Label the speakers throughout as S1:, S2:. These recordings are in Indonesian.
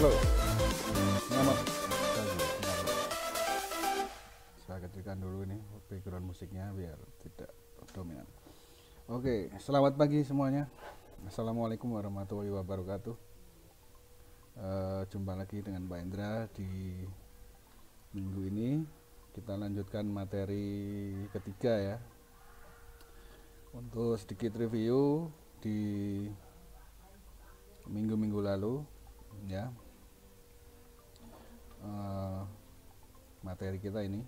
S1: Halo, selamat pagi. Saya kecilkan dulu ini background musiknya biar tidak dominan. Oke, selamat pagi semuanya. Assalamualaikum warahmatullahi wabarakatuh. Jumpa lagi dengan Pak Indra di minggu ini. Kita lanjutkan materi ketiga ya. Untuk sedikit review di minggu-minggu lalu ya. Materi kita ini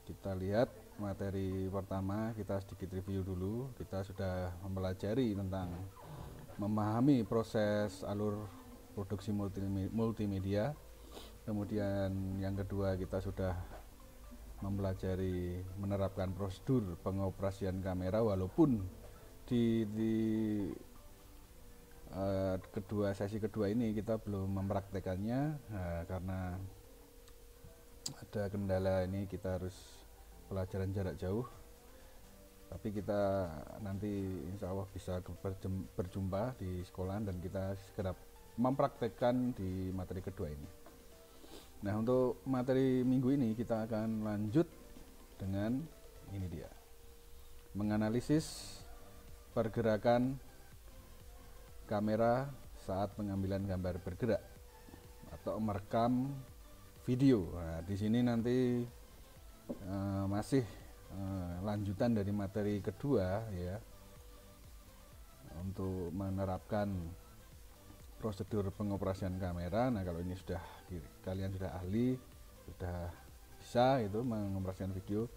S1: kita lihat materi pertama, kita sedikit review dulu. Kita sudah mempelajari tentang memahami proses alur produksi multimedia. Kemudian yang kedua kita sudah mempelajari menerapkan prosedur pengoperasian kamera, walaupun di sesi kedua ini kita belum mempraktekannya karena ada kendala ini, kita harus pelajaran jarak jauh, tapi kita nanti insya Allah bisa berjumpa di sekolah dan kita segera mempraktekkan di materi kedua ini. Nah, untuk materi minggu ini kita akan lanjut dengan ini dia, menganalisis pergerakan kamera saat pengambilan gambar bergerak atau merekam video. Nah, di sini nanti masih lanjutan dari materi kedua ya, untuk menerapkan prosedur pengoperasian kamera. Nah, kalau ini kalian sudah ahli, sudah bisa itu mengoperasikan video,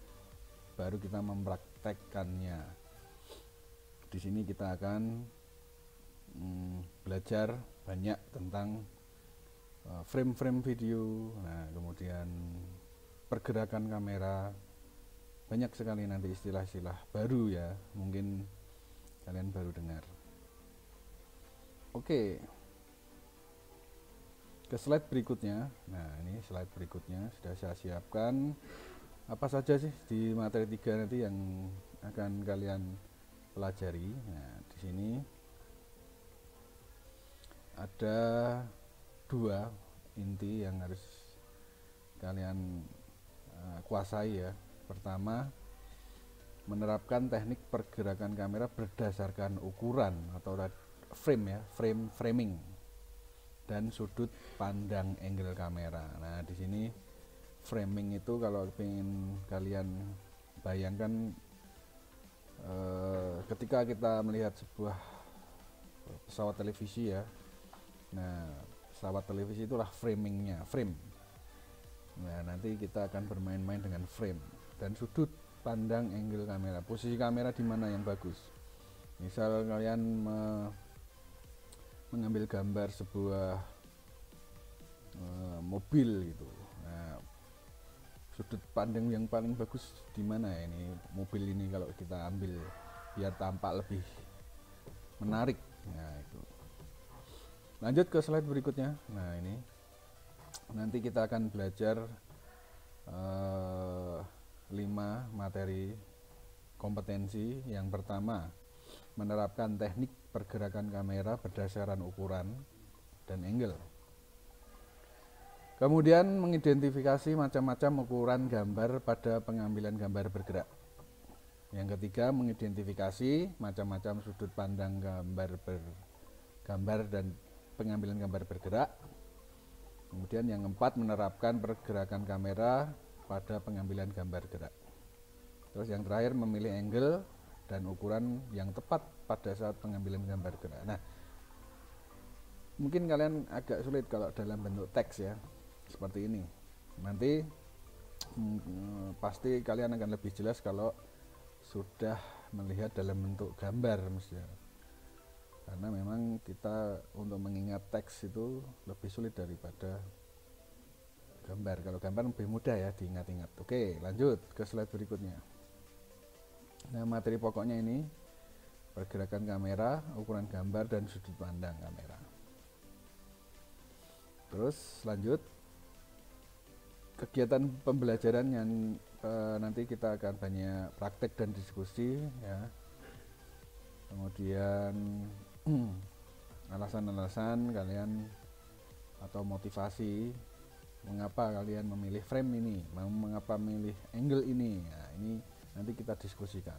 S1: baru kita mempraktekkannya. Di sini kita akan belajar banyak tentang frame-frame video, nah kemudian pergerakan kamera, banyak sekali nanti istilah-istilah baru ya, mungkin kalian baru dengar. Oke, ke slide berikutnya. Nah, ini slide berikutnya sudah saya siapkan. Apa saja sih di materi 3 nanti yang akan kalian pelajari? Nah, di sini ada 2 inti yang harus kalian kuasai ya. Pertama, menerapkan teknik pergerakan kamera berdasarkan ukuran atau frame ya, framing dan sudut pandang angle kamera. Nah, di sini framing itu kalau ingin kalian bayangkan, ketika kita melihat sebuah pesawat televisi ya. Nah, pesawat televisi itulah framingnya, frame. Nah, nanti kita akan bermain-main dengan frame dan sudut pandang angle kamera, posisi kamera di mana yang bagus. Misal kalian mengambil gambar sebuah mobil gitu. Nah, sudut pandang yang paling bagus di mana ya ini mobil ini kalau kita ambil biar tampak lebih menarik. Nah, itu. Lanjut ke slide berikutnya. Nah, ini nanti kita akan belajar 5 materi kompetensi. Yang pertama, menerapkan teknik pergerakan kamera berdasarkan ukuran dan angle. Kemudian mengidentifikasi macam-macam ukuran gambar pada pengambilan gambar bergerak. Yang ketiga, mengidentifikasi macam-macam sudut pandang gambar dan pengambilan gambar bergerak. Kemudian yang keempat, menerapkan pergerakan kamera pada pengambilan gambar gerak. Terus yang terakhir, memilih angle dan ukuran yang tepat pada saat pengambilan gambar gerak. Nah, mungkin kalian agak sulit kalau dalam bentuk teks ya, seperti ini. Nanti pasti kalian akan lebih jelas kalau sudah melihat dalam bentuk gambar mestinya. Karena memang kita untuk mengingat teks itu lebih sulit daripada gambar. Kalau gambar lebih mudah ya diingat-ingat. Oke, lanjut ke slide berikutnya. Nah, materi pokoknya ini pergerakan kamera, ukuran gambar, dan sudut pandang kamera. Terus lanjut kegiatan pembelajaran yang nanti kita akan banyak praktek dan diskusi ya. Kemudian alasan-alasan kalian atau motivasi mengapa kalian memilih frame ini, mengapa memilih angle ini. Nah, ini nanti kita diskusikan,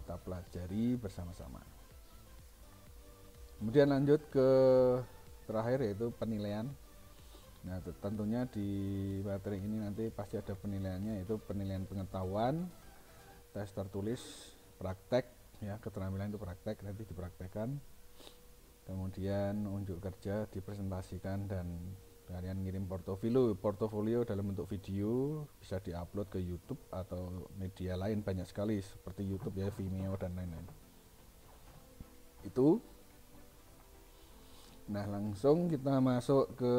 S1: kita pelajari bersama-sama. Kemudian lanjut ke terakhir, yaitu penilaian. Nah, tentunya di materi ini nanti pasti ada penilaiannya, yaitu penilaian pengetahuan, tes tertulis, praktek ya, keterampilan itu praktek, nanti dipraktekkan. Kemudian unjuk kerja dipresentasikan, dan kalian ngirim portofolio dalam bentuk video, bisa diupload ke YouTube atau media lain, banyak sekali seperti YouTube ya, Vimeo dan lain-lain. Itu. Nah, langsung kita masuk ke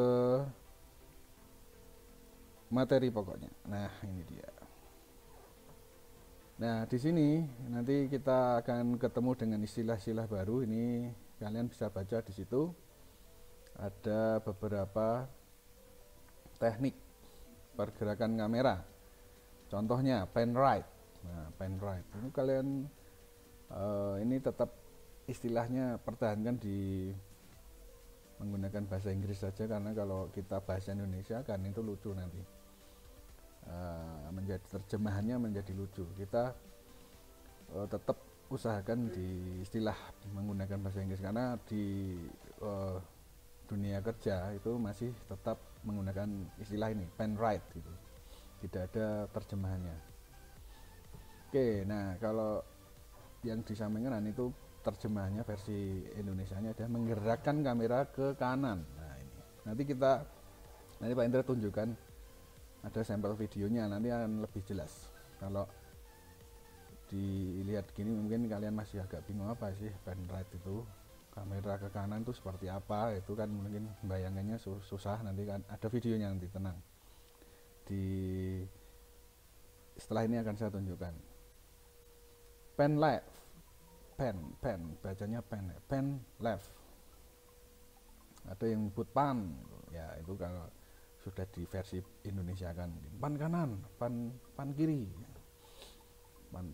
S1: materi pokoknya. Nah, ini dia. Nah, di sini nanti kita akan ketemu dengan istilah-istilah baru. Ini kalian bisa baca di situ. Ada beberapa teknik pergerakan kamera. Contohnya pen right. Nah, pen right. Ini kalian ini tetap istilahnya pertahankan di menggunakan bahasa Inggris saja, karena kalau kita bahasa Indonesia kan itu lucu nanti, menjadi terjemahannya menjadi lucu. Kita tetap usahakan di istilah menggunakan bahasa Inggris, karena di dunia kerja itu masih tetap menggunakan istilah ini, pen right gitu, tidak ada terjemahannya. Oke, nah kalau yang disampaikan itu terjemahannya versi Indonesianya ada menggerakkan kamera ke kanan. Nah, ini nanti Pak Indra tunjukkan, ada sampel videonya, nanti akan lebih jelas. Kalau dilihat gini mungkin kalian masih agak bingung, apa sih pen right itu, kamera ke kanan itu seperti apa, itu kan mungkin bayangannya susah. Nanti kan ada videonya, nanti tenang, setelah ini akan saya tunjukkan. Pen left, pen bacanya pen left. Ada yang nyebut pan ya, itu kalau sudah di versi Indonesia kan pan kanan, pan kiri.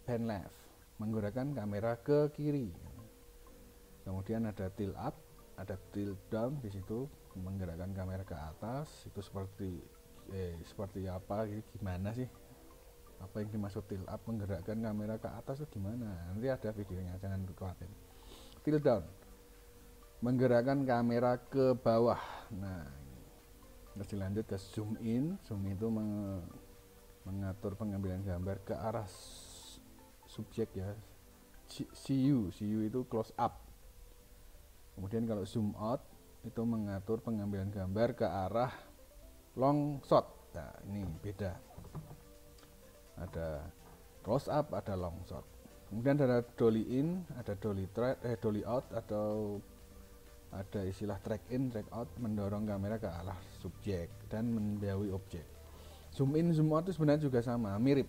S1: Pen left, menggerakkan kamera ke kiri. Kemudian ada tilt up, ada tilt down, di situ menggerakkan kamera ke atas. Itu seperti apa, gimana sih, apa yang dimaksud tilt up, menggerakkan kamera ke atas itu gimana, nanti ada videonya, jangan khawatir. Tilt down, menggerakkan kamera ke bawah. Nah, terus dilanjut ke zoom in. Zoom itu mengatur pengambilan gambar ke arah subjek ya. CU itu close up. Kemudian kalau zoom out itu mengatur pengambilan gambar ke arah long shot. Nah, ini beda, ada close up, ada long shot. Kemudian ada dolly in, ada dolly out, atau ada istilah track in, track out, mendorong kamera ke arah subjek dan menjauhi objek. Zoom in, zoom out itu sebenarnya juga sama, mirip,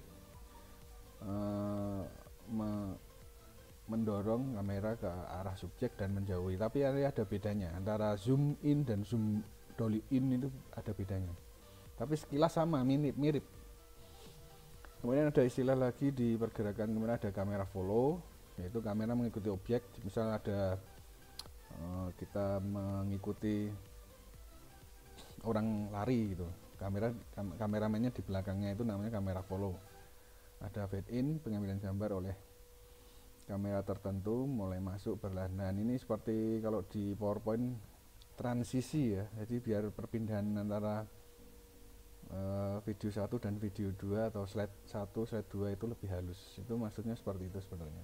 S1: mendorong kamera ke arah subjek dan menjauhi, tapi ada bedanya antara zoom in dan zoom dolly in, itu ada bedanya, tapi sekilas sama, mirip. Kemudian ada istilah lagi di pergerakan kamera, ada kamera follow, yaitu kamera mengikuti objek. Misal ada kita mengikuti orang lari gitu, kameramennya di belakangnya, itu namanya kamera follow. Ada fade in, pengambilan gambar oleh kamera tertentu mulai masuk perlahan. Ini seperti kalau di PowerPoint transisi ya, jadi biar perpindahan antara video 1 dan video 2 atau slide 1 slide 2 itu lebih halus. Itu maksudnya seperti itu sebenarnya.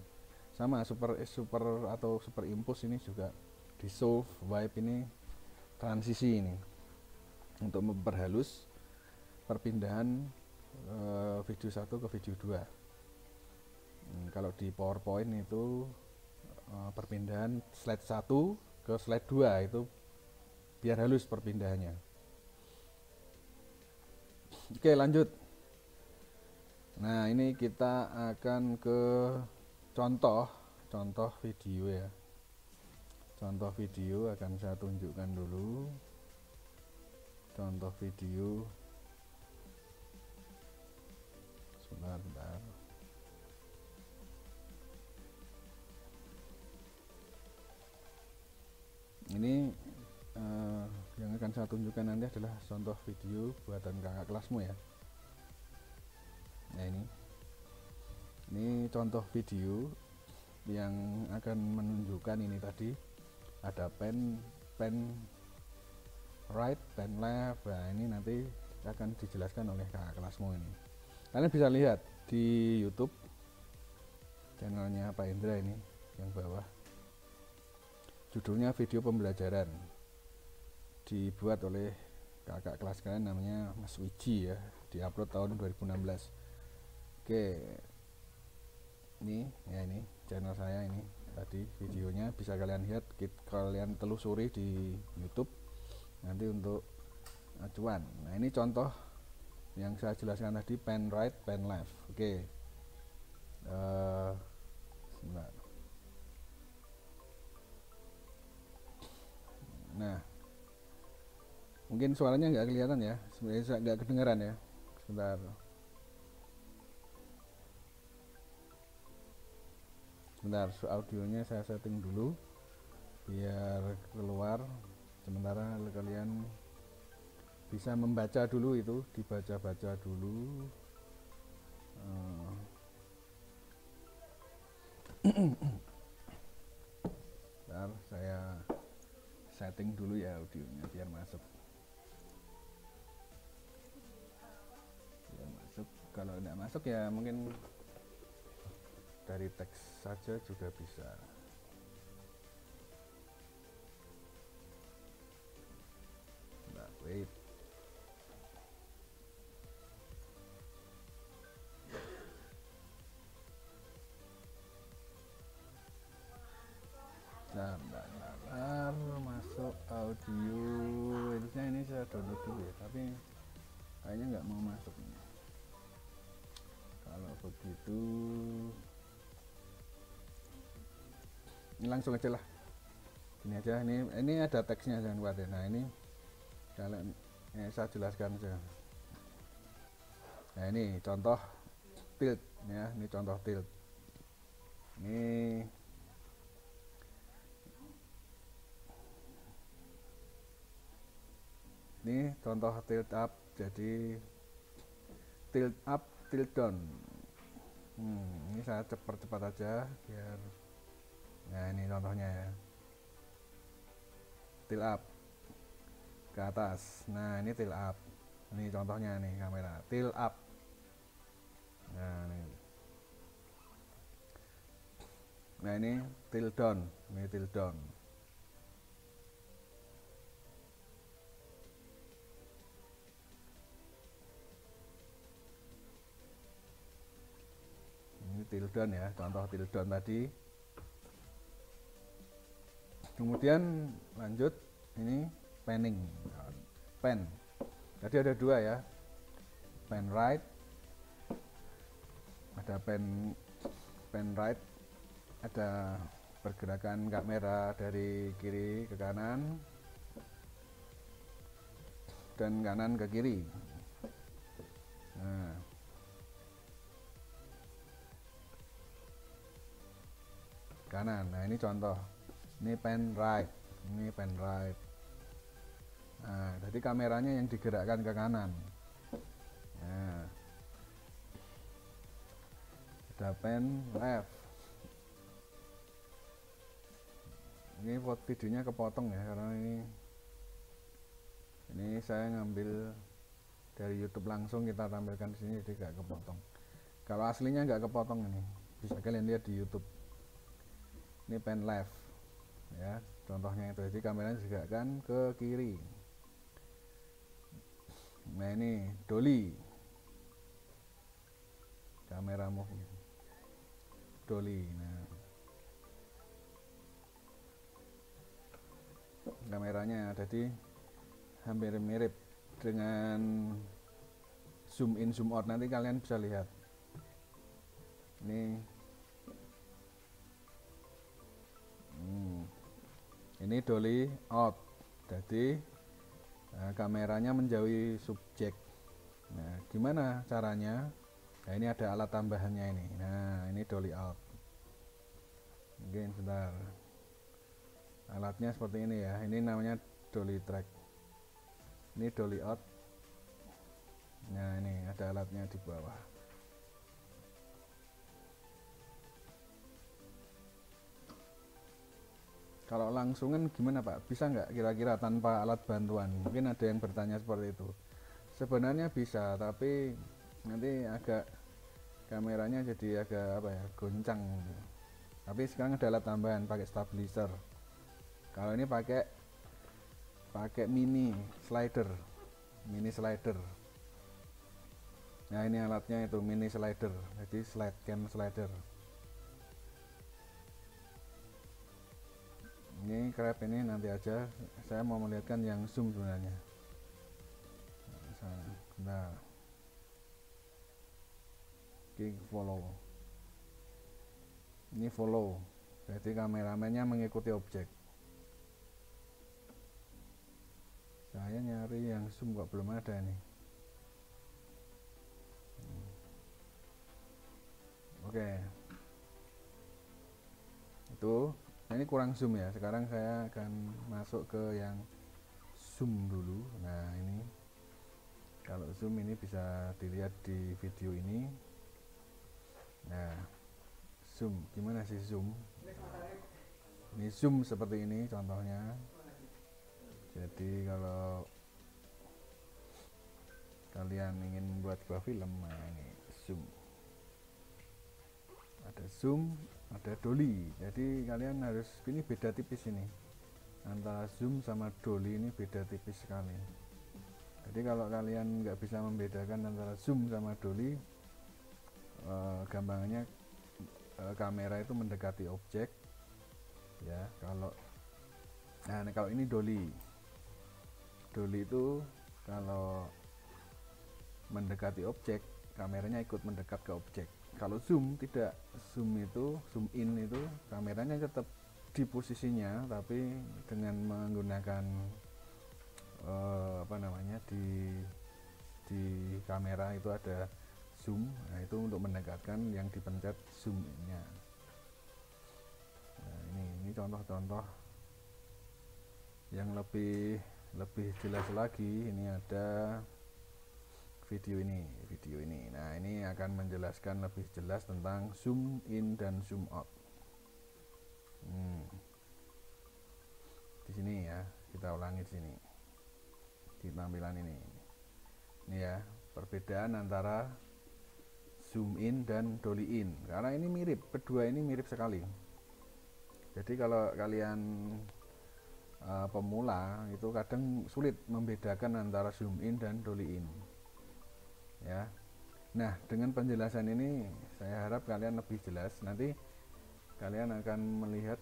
S1: Sama super atau super impulse ini juga dissolve, wipe, ini transisi ini untuk memperhalus perpindahan video 1 ke video 2. Kalau di PowerPoint itu perpindahan slide 1 ke slide 2 itu biar halus perpindahannya. Oke, lanjut. Nah, ini kita akan ke contoh video ya. Contoh video akan saya tunjukkan dulu. Contoh video. Sebentar. Ini yang akan akan saya tunjukkan nanti adalah contoh video buatan kakak kelasmu ya. Nah, ini contoh video yang akan menunjukkan ini tadi ada pen right, pen left. Nah, ini nanti akan dijelaskan oleh kakak kelasmu ini. Kalian bisa lihat di YouTube channelnya Pak Indra ini yang bawah. Judulnya video pembelajaran. Dibuat oleh kakak kelas kalian namanya Mas Wiji ya. Diupload tahun 2016. Oke. Ini channel saya ini. Tadi videonya bisa kalian lihat, kalian telusuri di YouTube nanti untuk acuan. Nah, ini contoh yang saya jelaskan tadi, pen right, pen left. Oke. Sebentar. Nah, mungkin suaranya nggak kelihatan ya, sebenarnya nggak kedengaran ya. Sebentar. Audionya saya setting dulu biar keluar. Sementara kalian bisa membaca dulu, itu dibaca-baca dulu. Bentar, saya setting dulu ya audionya biar masuk. Kalau tidak masuk ya mungkin dari teks saja juga bisa. Nah, wait. Nah, masuk audio. Harusnya ini saya download dulu ya, tapi kayaknya nggak mau masuk nih. Kalau begitu ini langsung aja lah, ini aja. Ini ada teksnya, jangan khawatir. Nah, ini kalian saya jelaskan aja. Nah, ini contoh tilt ya, ini contoh tilt. Ini contoh tilt up, jadi tilt up, tilt down. Ini saya cepat aja biar. Nah, ini contohnya ya, tilt up ke atas. Nah, ini tilt up. Ini contohnya nih, kamera tilt up. Nah, ini tilt down. Ini tilt down. Ini tilt down ya, contoh tilt down tadi. Kemudian lanjut, ini panning, pen. Jadi ada dua ya, pen right, ada pen right, ada pergerakan kamera dari kiri ke kanan dan kanan ke kiri. Nah, kanan. Nah, ini contoh. Ini pen right, ini pen right. Nah, jadi kameranya yang digerakkan ke kanan. Nah, ada pen left. Ini videonya kepotong ya, karena ini saya ngambil dari YouTube langsung kita tampilkan di sini, jadi gak kepotong. Kalau aslinya nggak kepotong, ini bisa kalian lihat di YouTube. Ini pen left ya, contohnya itu. Jadi kameranya digerakkan ke kiri. Nah, ini dolly, kamera move dolly. Nah, kameranya jadi hampir mirip dengan zoom in zoom out, nanti kalian bisa lihat. Ini dolly out, jadi kameranya menjauhi subjek. Nah, gimana caranya? Nah, ini ada alat tambahannya ini. Nah, ini dolly out. Mungkin sebentar. Alatnya seperti ini ya. Ini namanya dolly track. Ini dolly out. Nah, ini ada alatnya di bawah. Kalau langsung kan gimana Pak? Bisa nggak kira-kira tanpa alat bantuan? Mungkin ada yang bertanya seperti itu. Sebenarnya bisa, tapi nanti agak kameranya jadi agak apa ya, goncang. Tapi sekarang ada alat tambahan pakai stabilizer. Kalau ini pakai mini slider. Nah, ini alatnya itu mini slider. Jadi slide cam slider. Ini crab ini nanti aja, saya mau melihatkan yang zoom sebenarnya. Nah, klik follow. Ini follow, jadi kameramennya mengikuti objek. Saya nyari yang zoom kok belum ada nih. Oke, itu ini kurang zoom ya. Sekarang saya akan masuk ke yang zoom dulu. Nah, ini kalau zoom ini bisa dilihat di video ini. Nah, zoom gimana sih zoom? Ini zoom seperti ini contohnya. Jadi kalau kalian ingin membuat sebuah film, nah ini zoom. Ada zoom, ada dolly. Jadi kalian harus, ini beda tipis ini. Antara zoom sama dolly ini beda tipis sekali. Jadi kalau kalian nggak bisa membedakan antara zoom sama dolly, gampangnya kamera itu mendekati objek ya. Kalau ini dolly itu kalau mendekati objek, kameranya ikut mendekat ke objek. Kalau zoom tidak, zoom in itu kameranya tetap di posisinya, tapi dengan menggunakan di kamera itu ada zoom. Nah, itu untuk mendekatkan yang dipencet zoom-nya. Nah, ini contoh-contoh yang lebih jelas lagi. Ini ada video ini. Nah, ini akan menjelaskan lebih jelas tentang zoom in dan zoom out. Di sini ya, kita ulangi di sini. Di tampilan ini ya, perbedaan antara zoom in dan dolly in, karena ini mirip, kedua ini mirip sekali. Jadi kalau kalian pemula itu kadang sulit membedakan antara zoom in dan dolly in ya. Nah, dengan penjelasan ini saya harap kalian lebih jelas. Nanti kalian akan melihat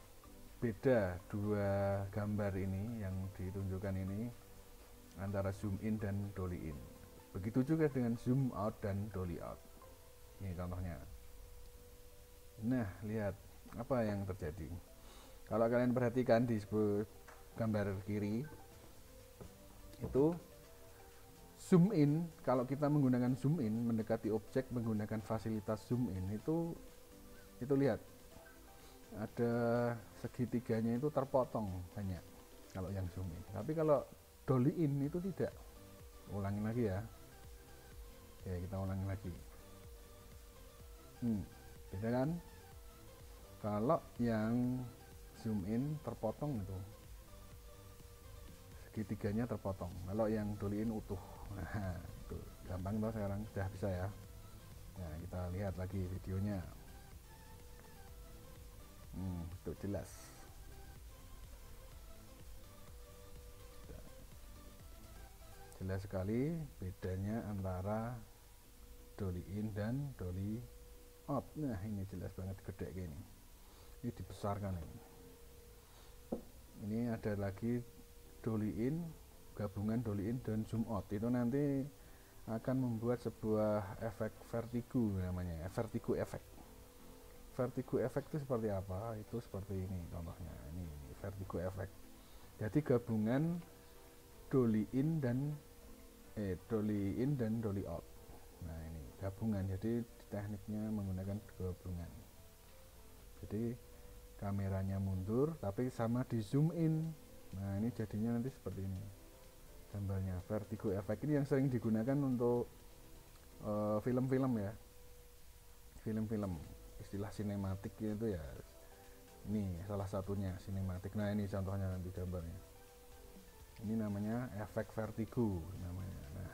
S1: beda dua gambar ini yang ditunjukkan ini antara zoom in dan dolly in. Begitu juga dengan zoom out dan dolly out. Ini contohnya. Nah, lihat apa yang terjadi. Kalau kalian perhatikan di sebuah gambar kiri itu zoom in, kalau kita menggunakan zoom in mendekati objek menggunakan fasilitas zoom in itu lihat ada segitiganya itu terpotong banyak kalau yang zoom in. Tapi kalau dolly in itu tidak. Ulangi lagi ya. Oke, kita ulangi lagi. Beda kan? Kalau yang zoom in terpotong itu segitiganya terpotong. Kalau yang dolly in utuh. Nah, itu gampang toh, sekarang sudah bisa ya. Nah, kita lihat lagi videonya. Itu jelas. Jelas sekali bedanya antara dolly in dan dolly out. Nah, ini jelas banget, gede kayak ini. Ini dibesarkan ini. Ini ada lagi dolly in, gabungan dolly in dan zoom out. Itu nanti akan membuat sebuah efek vertigo namanya, vertigo effect. Vertigo effect itu seperti apa? Itu seperti ini contohnya. Ini vertigo effect. Jadi gabungan dolly in dan dolly out. Nah, ini gabungan. Jadi tekniknya menggunakan gabungan. Jadi kameranya mundur tapi sama di zoom in. Nah, ini jadinya nanti seperti ini. gambarnya. Vertigo effect ini yang sering digunakan untuk film-film ya, film-film istilah sinematik itu ya, ini salah satunya sinematik. Nah ini contohnya nanti gambarnya, ini namanya efek vertigo namanya. Nah,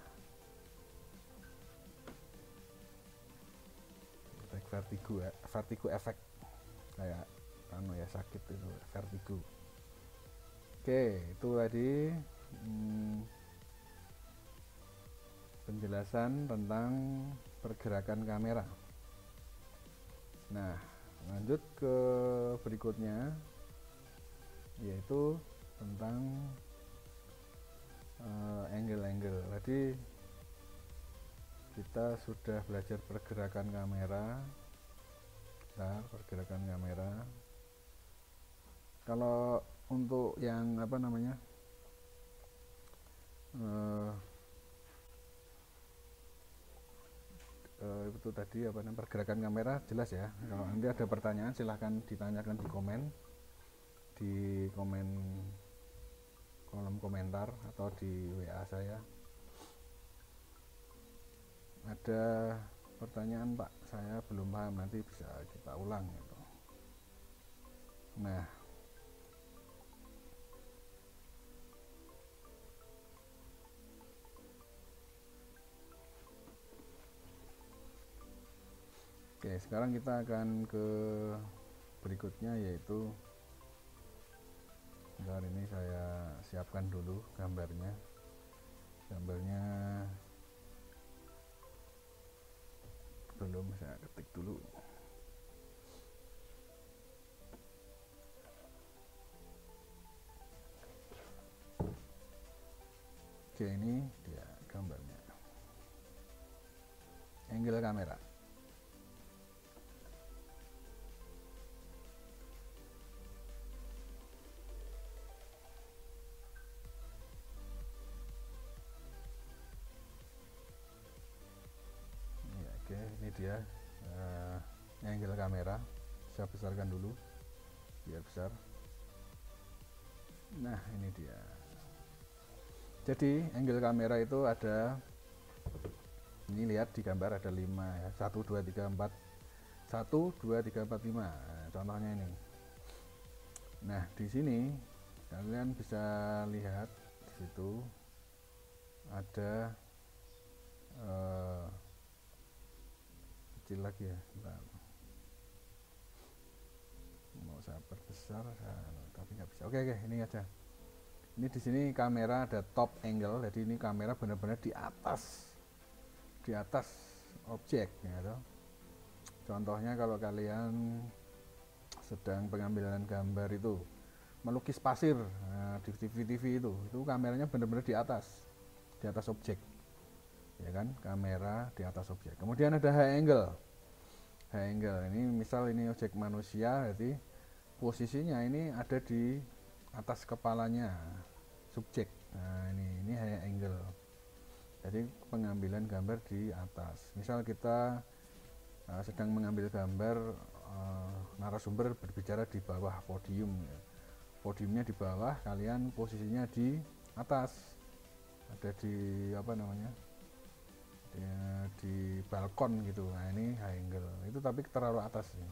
S1: efek vertigo ya, vertigo effect, kayak ya sakit itu vertigo. Oke, itu tadi penjelasan tentang pergerakan kamera. Nah, lanjut ke berikutnya, yaitu tentang angle-angle. Tadi kita sudah belajar pergerakan kamera. Nah, pergerakan kamera. Kalau untuk yang apa namanya, itu tadi apa namanya, pergerakan kamera jelas ya. Kalau nanti ada pertanyaan silahkan ditanyakan di komen kolom komentar atau di WA saya. Ada pertanyaan Pak, saya belum paham, nanti bisa kita ulang gitu. Nah, oke, sekarang kita akan ke berikutnya, yaitu bentar, ini saya siapkan dulu gambarnya belum, saya ketik dulu. Oke, ini dia gambarnya, angle kamera. Ya, oke, ini dia angle kamera. Saya besarkan dulu biar besar. Nah, ini dia. Jadi angle kamera itu ada, ini lihat di gambar ada 5 ya, 1 2 3 4 1 2 3 4 5. Nah, contohnya ini. Nah, di sini kalian bisa lihat di situ ada kecil lagi ya, bentar. Mau saya perbesar tapi nggak bisa. Oke, ini aja. Ini di sini kamera ada top angle, jadi ini kamera benar-benar di atas objek ya. Contohnya kalau kalian sedang pengambilan gambar itu melukis pasir, nah, di TV itu kameranya benar-benar di atas objek ya kan, kamera di atas objek. Kemudian ada high angle. Ini misal ini objek manusia, jadi posisinya ini ada di atas kepalanya subjek. Nah, ini high angle, jadi pengambilan gambar di atas. Misal kita sedang mengambil gambar, narasumber berbicara di bawah podium ya. Podiumnya di bawah, kalian posisinya di atas, ada di apa namanya, di balkon gitu. Nah, ini high angle itu, tapi terlalu atas ya.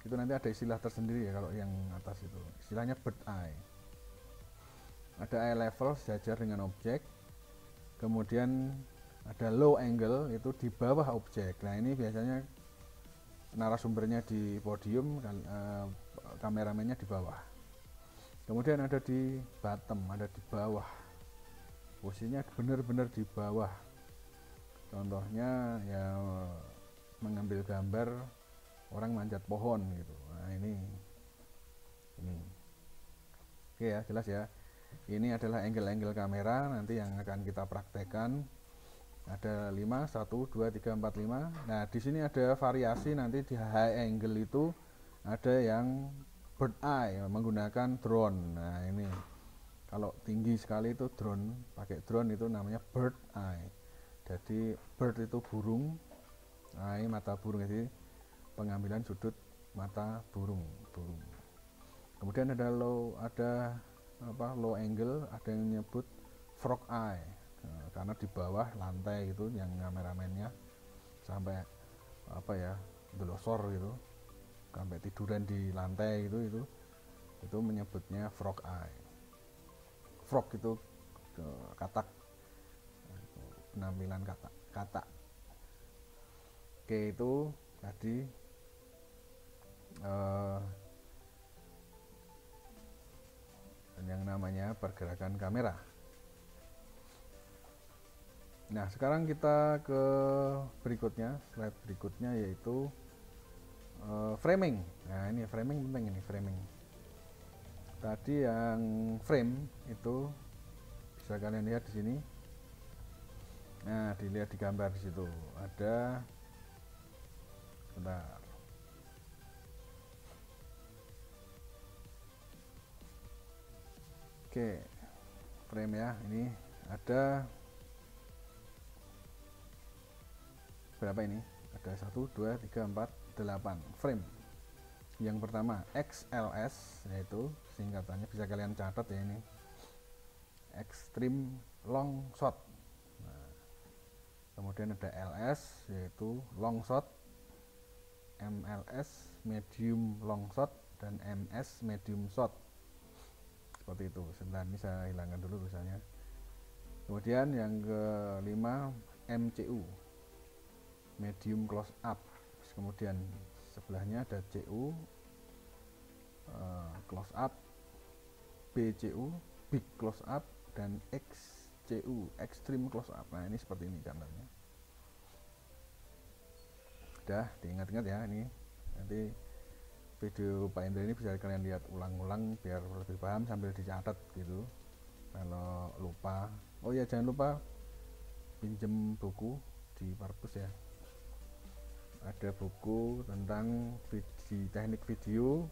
S1: Itu nanti ada istilah tersendiri ya kalau yang atas itu, istilahnya bird eye. Ada eye level sejajar dengan objek, kemudian ada low angle itu di bawah objek. Nah, ini biasanya narasumbernya di podium, kameramennya di bawah. Kemudian ada di bottom, ada di bawah, posisinya benar-benar di bawah. Contohnya ya mengambil gambar orang manjat pohon gitu. Nah, ini oke ya, jelas ya. Ini adalah angle-angle kamera nanti yang akan kita praktekkan. Ada 5, 1 2 3 4 5. Nah, di sini ada variasi, nanti di high angle itu ada yang bird eye menggunakan drone. Nah, ini kalau tinggi sekali itu drone, pakai drone itu namanya bird eye. Jadi bird itu burung, eye mata burung, jadi pengambilan sudut mata burung. Kemudian ada low angle, ada yang menyebut frog eye, karena di bawah lantai gitu yang kameramennya sampai apa ya, delosor gitu, sampai tiduran di lantai gitu, itu menyebutnya frog eye. Frog itu katak, penampilan katak. Oke, itu tadi yang namanya pergerakan kamera. Nah, sekarang kita ke berikutnya, slide berikutnya, yaitu framing. Nah, ini framing penting, ini framing. Tadi yang frame itu bisa kalian lihat di sini. Nah, dilihat di gambar di situ ada, bentar. Oke, frame ya, ini ada berapa ini? Ada 1, 2, 3, 4, 8 frame. Yang pertama XLS, yaitu singkatannya bisa kalian catat ya, ini Extreme Long Shot. Nah, kemudian ada LS, yaitu long shot, MLS medium long shot, dan MS medium shot. Seperti itu. Sebentar, ini saya hilangkan dulu tulisannya. Kemudian yang kelima MCU, medium close up. Kemudian sebelahnya ada CU, close up, BCU, big close up, dan XCU, extreme close up. Nah, ini seperti ini gambarnya. Udah diingat-ingat ya, ini nanti video Pak Indra ini bisa kalian lihat ulang-ulang biar lebih paham sambil dicatat gitu kalau lupa. Oh ya, jangan lupa pinjem buku di Perpus ya, ada buku tentang teknik video,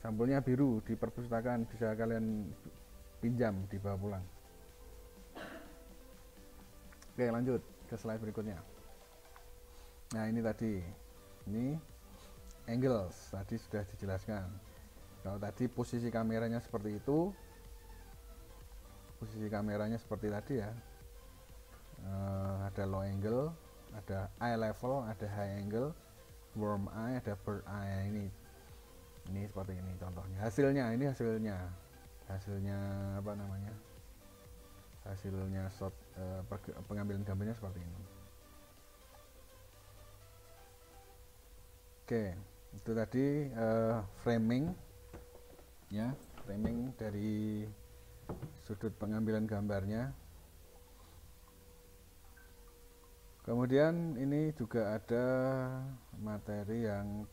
S1: sampulnya biru di perpustakaan, bisa kalian pinjam dibawa pulang. Oke, lanjut ke slide berikutnya. Nah, ini tadi, ini angles tadi sudah dijelaskan. Kalau tadi posisi kameranya seperti itu, posisi kameranya seperti tadi ya, ada low angle, ada eye level, ada high angle, worm eye, ada bird eye. Ini seperti ini contohnya. Ini hasilnya apa namanya, hasilnya shot, pengambilan gambarnya seperti ini. Oke, itu tadi framing ya, framing dari sudut pengambilan gambarnya. Kemudian ini juga ada materi yang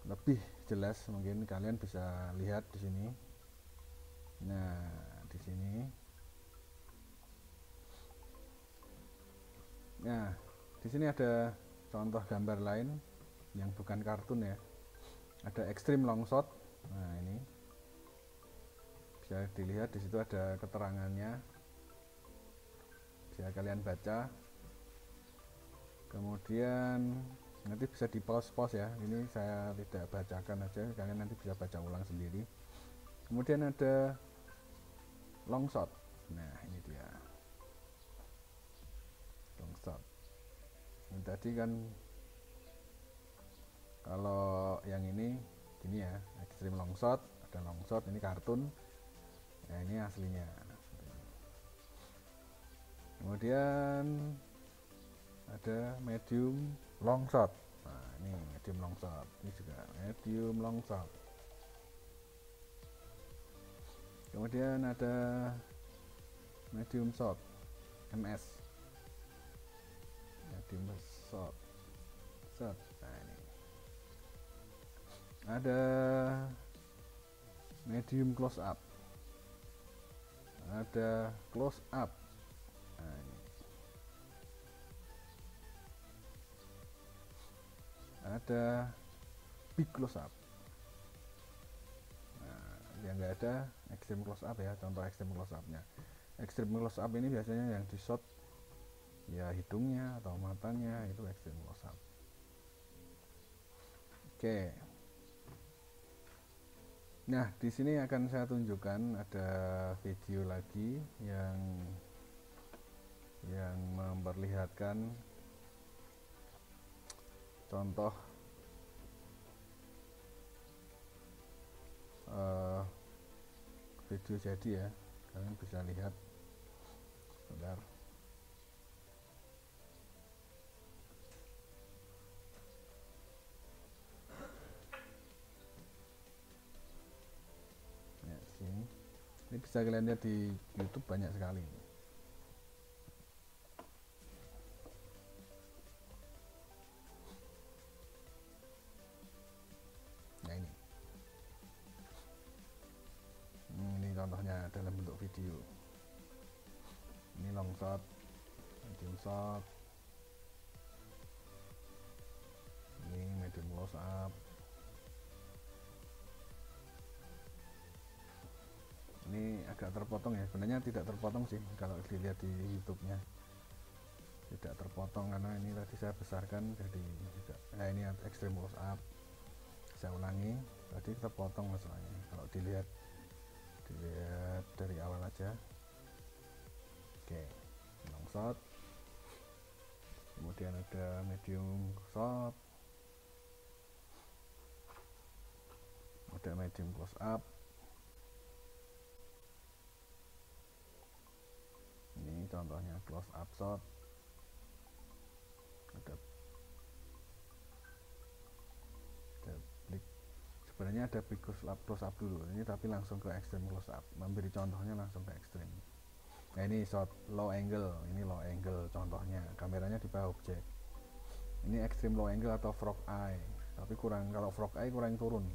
S1: lebih jelas, mungkin kalian bisa lihat di sini. Nah, di sini. Nah, di sini ada contoh gambar lain yang bukan kartun ya. Ada extreme long shot. Nah, ini bisa dilihat di situ ada keterangannya. Bisa kalian baca. Kemudian nanti bisa di pause ya. Ini saya tidak bacakan aja, kalian nanti bisa baca ulang sendiri. Kemudian ada long shot. Nah, ini dia long shot. Ini tadi kan kalau yang ini gini ya, extreme long shot, ada long shot, ini kartun. Nah, ini aslinya. Kemudian ada medium long shot. Nah, ini medium long shot, ini juga medium long shot. Kemudian ada medium shot, MS, medium shot. Nah, ini ada medium close up, ada close up. Nah, ini ada big close up. Nah, yang enggak ada extreme close up ya, contoh extreme close upnya. Extreme close up ini biasanya yang di shot ya hidungnya atau matanya, itu extreme close up. Oke. Nah, di sini akan saya tunjukkan ada video lagi yang memperlihatkan contoh video jadi ya. Kalian bisa lihat. Bentar. Ya, sini. Ini bisa kalian lihat di YouTube banyak sekali. Nah ini contohnya dalam bentuk video. Ini long shot, medium shot, ini medium close up. Ini agak terpotong ya, sebenarnya tidak terpotong sih kalau dilihat di YouTube-nya, tidak terpotong karena ini tadi saya besarkan jadi tidak. Nah ini extreme close up, saya ulangi, tadi terpotong masalahnya kalau dilihat dari awal aja. Oke, long shot, kemudian ada medium shot, ada medium close up. Ini contohnya close up shot, ada blik. Sebenarnya ada big close up dulu ini, tapi langsung ke extreme close up, memberi contohnya langsung ke extreme. Nah ini shot low angle, ini low angle contohnya, kameranya di bawah objek. Ini extreme low angle atau frog eye, tapi kurang, kalau frog eye kurang turun,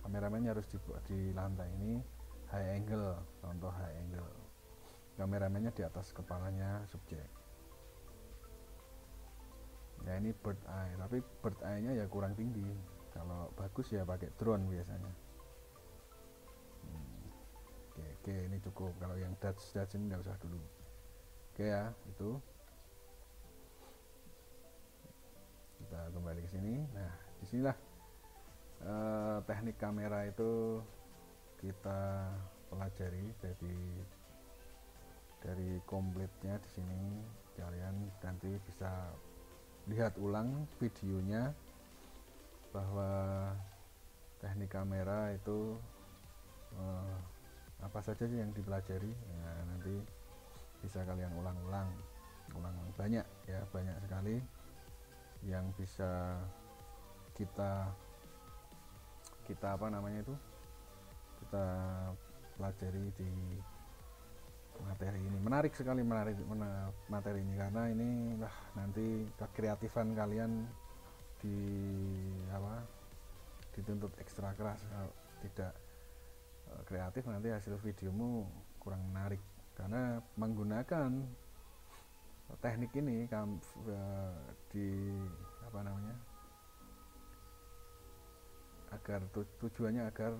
S1: kameramennya harus di lantai. Ini high angle, contoh high angle, kameramennya di atas kepalanya subjek. Ya ini bird eye, tapi bird eye nya ya kurang tinggi, kalau bagus ya pakai drone biasanya. Oke, ini cukup. Kalau yang Dutch ini nggak usah dulu. Oke ya, itu kita kembali ke sini. Nah, disinilah teknik kamera itu kita pelajari. Jadi dari komplitnya di sini kalian nanti bisa lihat ulang videonya bahwa teknik kamera itu apa saja sih yang dipelajari. Nah, nanti bisa kalian ulang-ulang banyak ya, banyak sekali yang bisa kita apa namanya itu, kita pelajari di materi ini. Menarik sekali materi ini, karena ini nanti kekreatifan kalian dituntut ekstra keras. Kalau tidak kreatif nanti hasil videomu kurang menarik, karena menggunakan teknik ini di apa namanya, agar tujuannya agar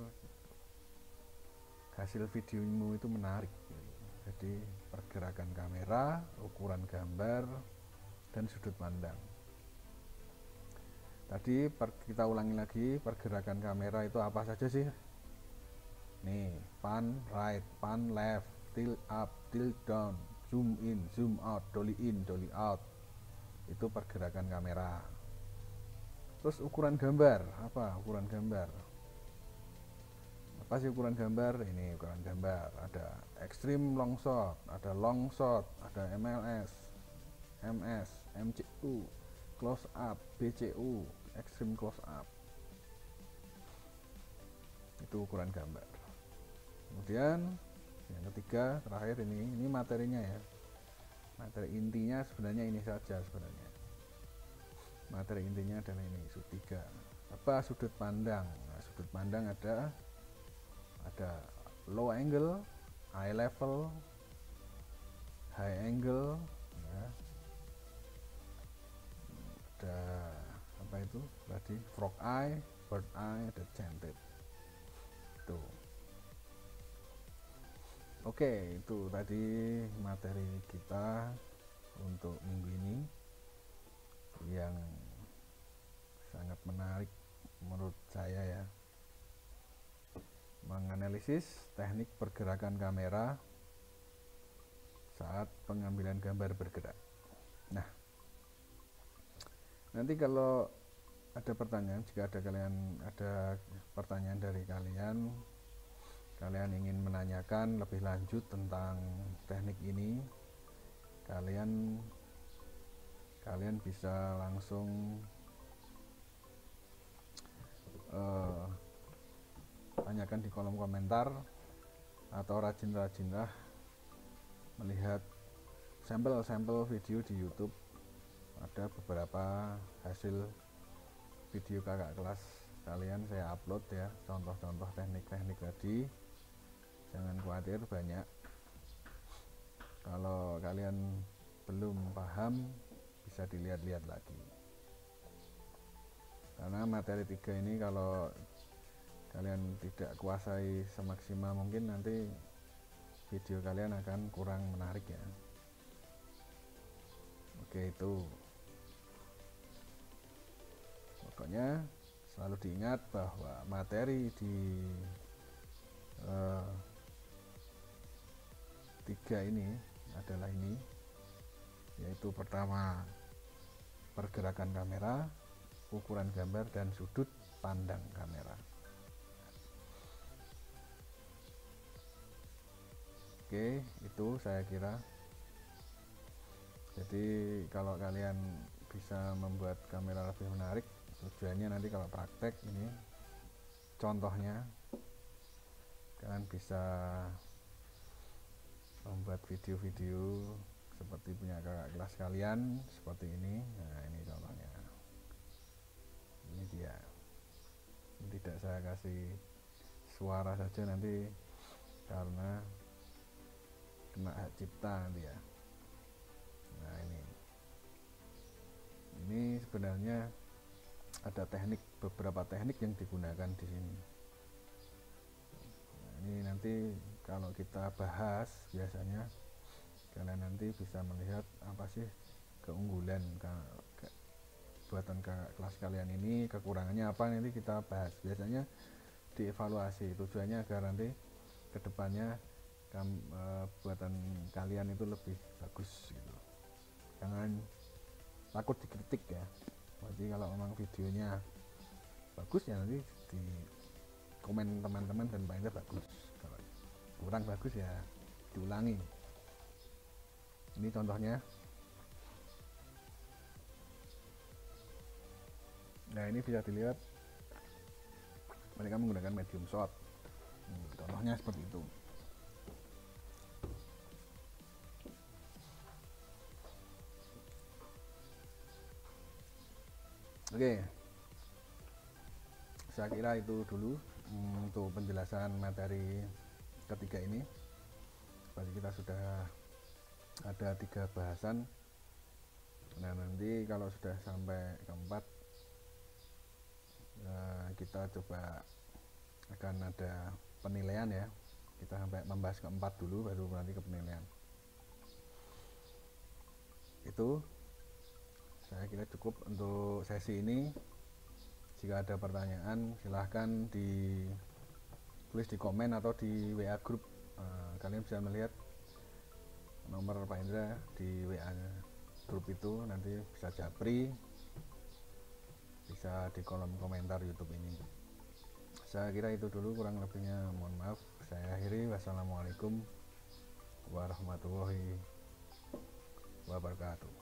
S1: hasil videomu itu menarik. Jadi pergerakan kamera, ukuran gambar, dan sudut pandang. Tadi kita ulangi lagi, pergerakan kamera itu apa saja sih? Nih, pan right, pan left, tilt up, tilt down, zoom in, zoom out, dolly in, dolly out. Itu pergerakan kamera. Terus ukuran gambar, apa ukuran gambar? Apa sih ukuran gambar? Ini ukuran gambar, ada extreme long shot, ada long shot, ada MLS, MS, MCU, close up, BCU, extreme close up. Itu ukuran gambar. Kemudian yang ketiga terakhir ini materinya ya. Materi intinya sebenarnya ini saja sebenarnya. Materi intinya adalah ini, sub 3. Apa sudut pandang? Nah, sudut pandang ada low angle, eye level, high angle ya. Ada apa itu tadi, frog eye, bird eye, ada chanted. Tuh. Oke, itu tadi materi kita untuk minggu ini yang sangat menarik menurut saya ya. menganalisis teknik pergerakan kamera saat pengambilan gambar bergerak. Nah, nanti kalau ada pertanyaan, jika ada pertanyaan dari kalian ingin menanyakan lebih lanjut tentang teknik ini, kalian bisa langsung tanyakan di kolom komentar, atau rajin-rajinlah melihat sampel-sampel video di YouTube. Ada beberapa hasil video kakak kelas kalian saya upload ya, contoh-contoh teknik-teknik tadi. Jangan khawatir, banyak. Kalau kalian belum paham, bisa dilihat-lihat lagi, karena materi 3 ini kalau kalian tidak kuasai semaksimal mungkin, nanti video kalian akan kurang menarik ya. Oke, itu pokoknya selalu diingat bahwa materi di 3 ini adalah ini, yaitu pertama pergerakan kamera, ukuran gambar, dan sudut pandang kamera. Oke, itu saya kira. Jadi kalau kalian bisa membuat kamera lebih menarik, tujuannya nanti kalau praktek ini contohnya, kalian bisa membuat video-video seperti punya kakak kelas kalian seperti ini. Nah, ini contohnya, ini dia. Tidak saya kasih suara saja nanti, karena kena hak cipta nanti ya. Nah, ini sebenarnya ada beberapa teknik yang digunakan di sini. Nah, ini nanti kalau kita bahas, biasanya kalian nanti bisa melihat apa sih keunggulan buatan kelas kalian ini, kekurangannya apa, nanti kita bahas. Biasanya dievaluasi, tujuannya agar nanti kedepannya buatan kalian itu lebih bagus gitu. Jangan takut dikritik ya. Jadi kalau memang videonya bagus ya nanti di komen teman-teman dan paling bagus. Kalau kurang bagus ya diulangi. Ini contohnya. Nah, ini bisa dilihat mereka menggunakan medium shot. Contohnya seperti itu. Oke, saya kira itu dulu untuk penjelasan materi ketiga ini. Berarti kita sudah ada 3 bahasan. Nah, nanti kalau sudah sampai keempat, kita coba akan ada penilaian ya. Kita sampai membahas keempat dulu, baru nanti ke penilaian. Itu saya kira cukup untuk sesi ini. Jika ada pertanyaan, silahkan ditulis di komen atau di WA grup. Kalian bisa melihat nomor Pak Indra di WA grup itu, nanti bisa japri, bisa di kolom komentar YouTube ini. Saya kira itu dulu, kurang lebihnya mohon maaf. Saya akhiri. Wassalamualaikum warahmatullahi wabarakatuh.